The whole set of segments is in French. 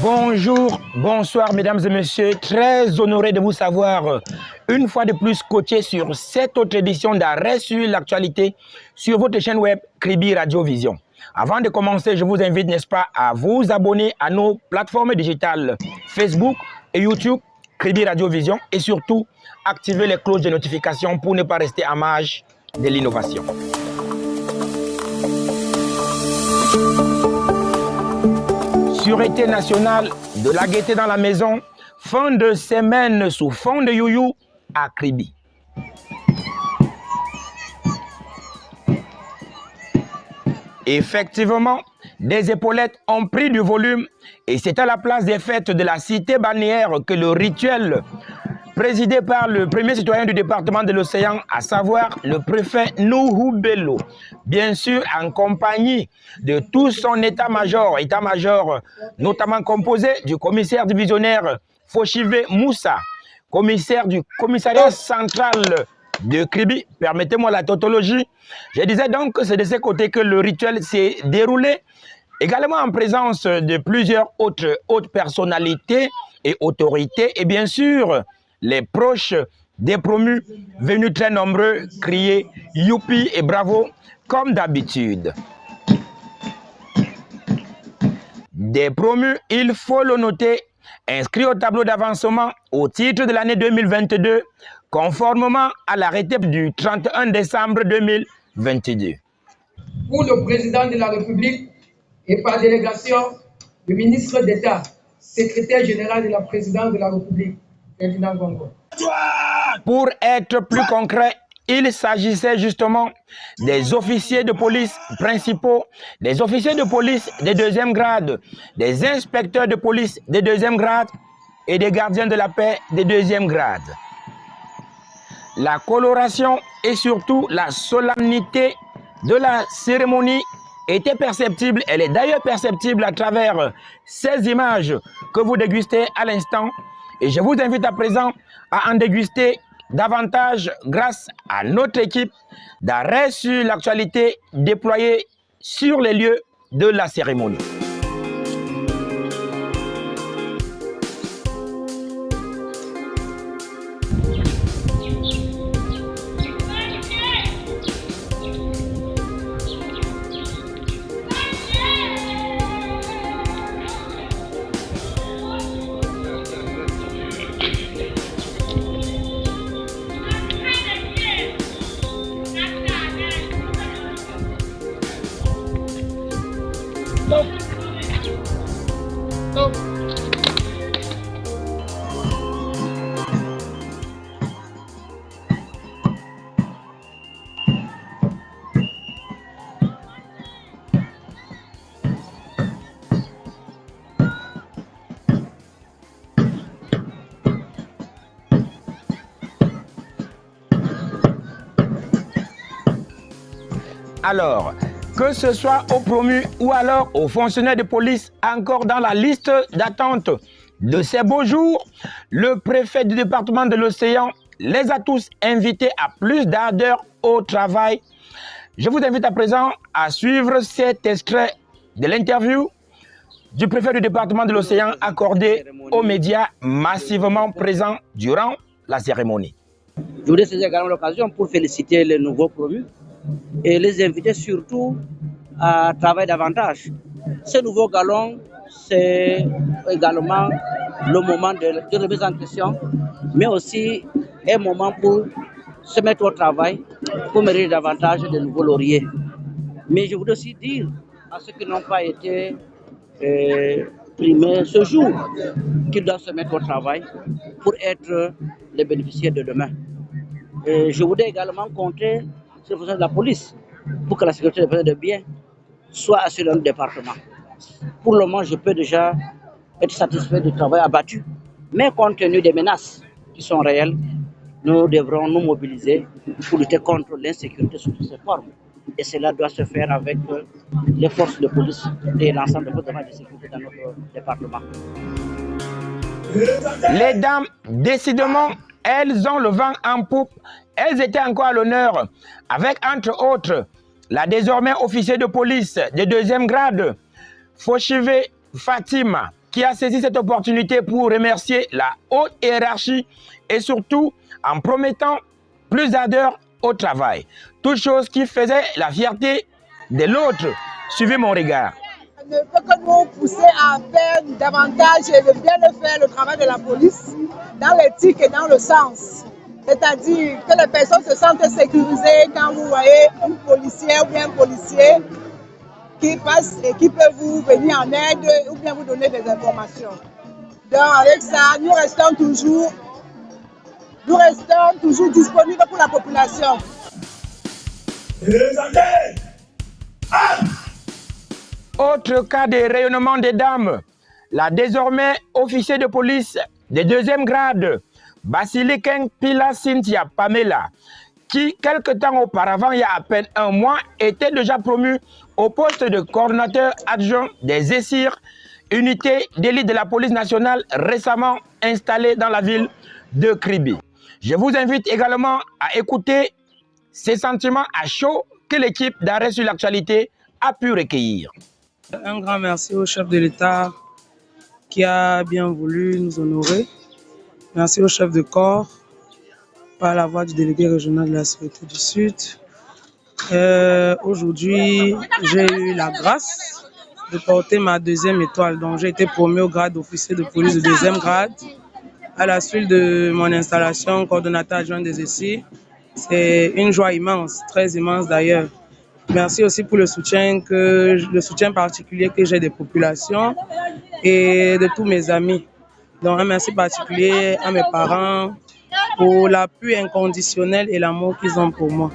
Bonjour, bonsoir mesdames et messieurs, très honoré de vous savoir une fois de plus coaché sur cette autre édition d'Arrêt sur l'actualité sur votre chaîne web Kribi Radio Vision. Avant de commencer, je vous invite, n'est-ce pas, à vous abonner à nos plateformes digitales Facebook et YouTube, Kribi Radio Vision, et surtout, activer les cloches de notification pour ne pas rester à marge de l'innovation. Sûreté nationale, de la gaieté dans la maison, fin de semaine sous fond de youyou à Kribi. Effectivement, des épaulettes ont pris du volume et c'est à la place des fêtes de la cité balnéaire que le rituel présidé par le premier citoyen du département de l'Océan, à savoir le préfet Nuhu Bello, bien sûr en compagnie de tout son état-major notamment composé du commissaire divisionnaire Foshive Moussa, commissaire du commissariat central de Kribi, permettez-moi la tautologie. Je disais donc que c'est de ce côté que le rituel s'est déroulé, également en présence de plusieurs hautes personnalités et autorités, et bien sûr, les proches des promus venus très nombreux crier youpi et bravo comme d'habitude. Des promus, il faut le noter, inscrits au tableau d'avancement au titre de l'année 2022, conformément à l'arrêté du 31 décembre 2022. Pour le président de la République et par délégation, le ministre d'État, secrétaire général de la présidence de la République, Ferdinand Gongo. Pour être plus concret, il s'agissait justement des officiers de police principaux, des officiers de police de deuxième grade, des inspecteurs de police de deuxième grade et des gardiens de la paix de deuxième grade. La coloration et surtout la solennité de la cérémonie était perceptible. Elle est d'ailleurs perceptible à travers ces images que vous dégustez à l'instant. Et je vous invite à présent à en déguster davantage grâce à notre équipe d'Arrêt sur l'actualité déployée sur les lieux de la cérémonie. Alors, que ce soit aux promus ou alors aux fonctionnaires de police encore dans la liste d'attente de ces beaux jours, le préfet du département de l'Océan les a tous invités à plus d'ardeur au travail. Je vous invite à présent à suivre cet extrait de l'interview du préfet du département de l'Océan accordé aux médias massivement présents durant la cérémonie. Je voudrais saisir également l'occasion pour féliciter les nouveaux promus et les inviter surtout à travailler davantage. Ce nouveau galon, c'est également le moment de remise en question, mais aussi un moment pour se mettre au travail, pour mériter davantage de nouveaux lauriers. Mais je voudrais aussi dire à ceux qui n'ont pas été primés ce jour qu'ils doivent se mettre au travail pour être les bénéficiaires de demain. Et je voudrais également compter sur le de la police pour que la sécurité des personnes de biens soit assurée dans le département. Pour le moment, je peux déjà être satisfait du travail abattu, mais compte tenu des menaces qui sont réelles, nous devrons nous mobiliser pour lutter contre l'insécurité sous toutes ses formes. Et cela doit se faire avec les forces de police et l'ensemble des forces de sécurité dans notre département. Les dames, décidément, elles ont le vent en poupe elles étaient encore à l'honneur avec, entre autres, la désormais officier de police de 2e grade, Foshive Fatima, qui a saisi cette opportunité pour remercier la haute hiérarchie et surtout en promettant plus d'ardeur au travail. Toute chose qui faisait la fierté de l'autre. Suivez mon regard. Ne peut que nous pousser à faire davantage et de bien faire le travail de la police dans l'éthique et dans le sens. C'est-à-dire que les personnes se sentent sécurisées quand vous voyez une policière ou bien un policier qui passe et qui peut vous venir en aide ou bien vous donner des informations. Donc avec ça, nous restons toujours disponibles pour la population. Autre cas de rayonnement des dames, la désormais officier de police de 2e grade, Basilikeng Pila Cynthia Pamela, qui quelque temps auparavant, il y a à peine un mois, était déjà promue au poste de coordonnateur adjoint des ESIR, unité d'élite de la police nationale récemment installée dans la ville de Kribi. Je vous invite également à écouter ces sentiments à chaud que l'équipe d'Arrêt sur l'actualité a pu recueillir. Un grand merci au chef de l'État qui a bien voulu nous honorer. Merci au chef de corps par la voix du délégué régional de la Sécurité du Sud. Aujourd'hui, j'ai eu la grâce de porter ma 2e étoile. Donc, j'ai été promu au grade d'officier de police de 2e grade à la suite de mon installation coordonnateur adjoint des ESI. C'est une joie immense, très immense d'ailleurs. Merci aussi pour le soutien particulier que j'ai des populations et de tous mes amis. Donc, un merci particulier à mes parents pour l'appui inconditionnel et l'amour qu'ils ont pour moi.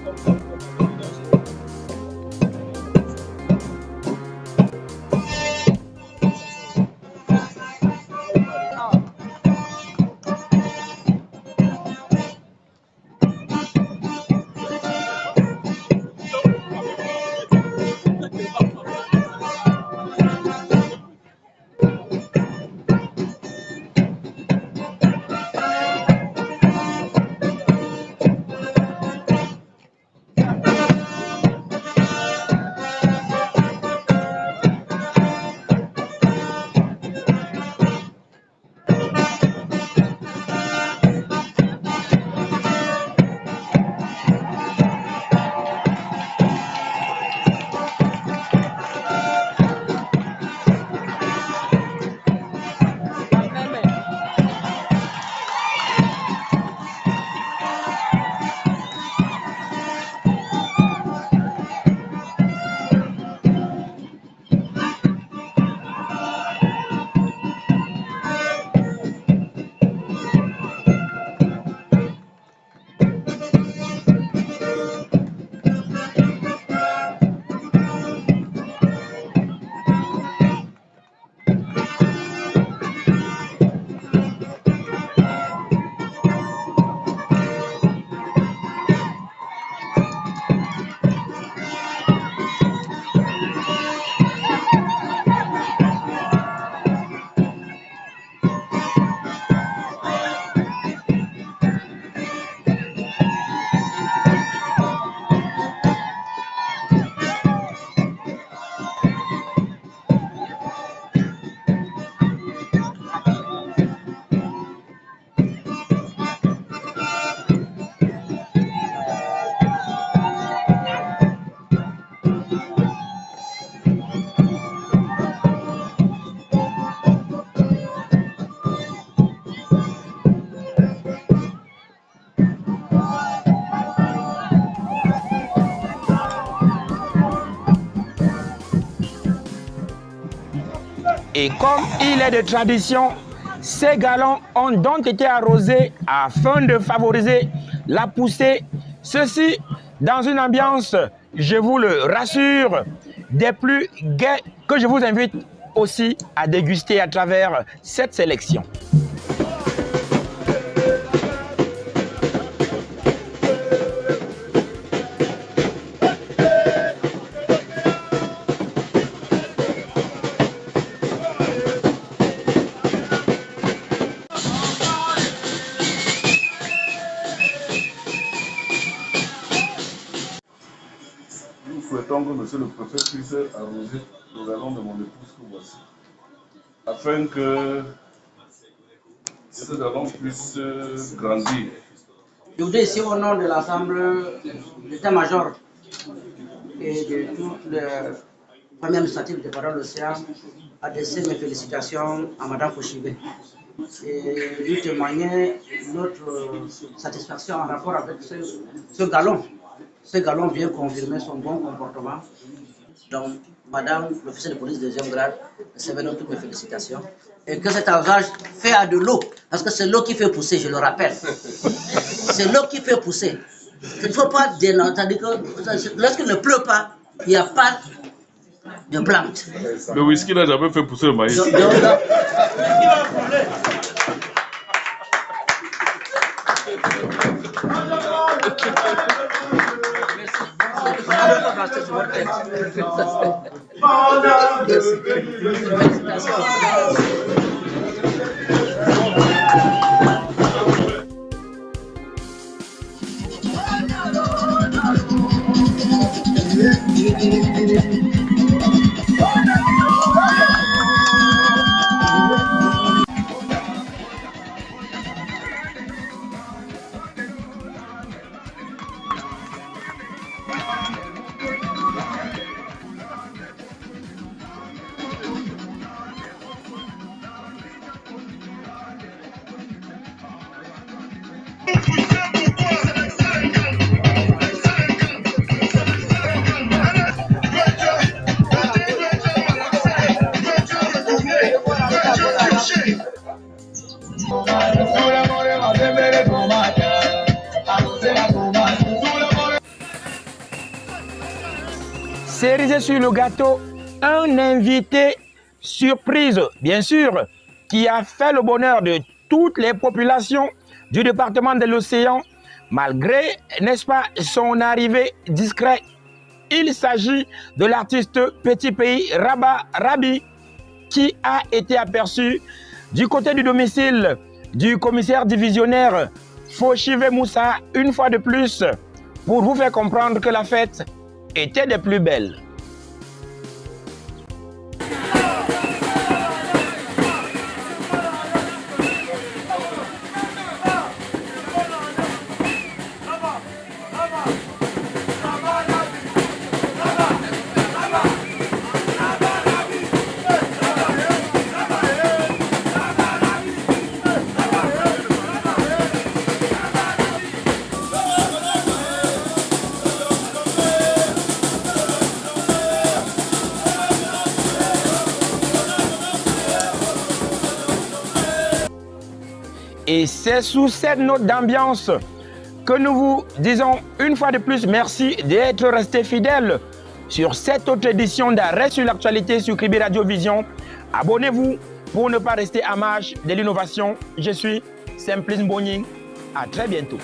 Et comme il est de tradition, ces galons ont donc été arrosés afin de favoriser la poussée. Ceci dans une ambiance, je vous le rassure, des plus gaies que je vous invite aussi à déguster à travers cette sélection. souhaitons que monsieur le préfet puisse arroser le galon de mon épouse que voici, afin que ce galon puisse grandir. Je voudrais ici, au nom de l'ensemble de l'état-major et de toutes les familles administratives du département de l'Océan, adresser mes félicitations à Mme Kouchibé et lui témoigner notre satisfaction en rapport avec ce galon. Ce galon vient confirmer son bon comportement. Donc, Madame l'officier de police de 2e grade, recevez toutes mes félicitations. Et que cet engagement fait à de l'eau, parce que c'est l'eau qui fait pousser, je le rappelle. C'est l'eau qui fait pousser. Il ne faut pas dénoncer que lorsqu'il ne pleut pas, il n'y a pas de plantes. Le whisky n'a jamais fait pousser le maïs. Cerise sur le gâteau, un invité surprise, bien sûr, qui a fait le bonheur de toutes les populations du département de l'Océan, malgré, n'est-ce pas, son arrivée discrète. Il s'agit de l'artiste Petit Pays Raba Rabi, qui a été aperçu du côté du domicile du commissaire divisionnaire Foshive Moussa, une fois de plus, pour vous faire comprendre que la fête était des plus belles. Et c'est sous cette note d'ambiance que nous vous disons une fois de plus merci d'être restés fidèles sur cette autre édition d'Arrêt sur l'actualité sur Kribi Radio Vision. Abonnez-vous pour ne pas rester à marge de l'innovation. Je suis Simplice Mbonying. À très bientôt.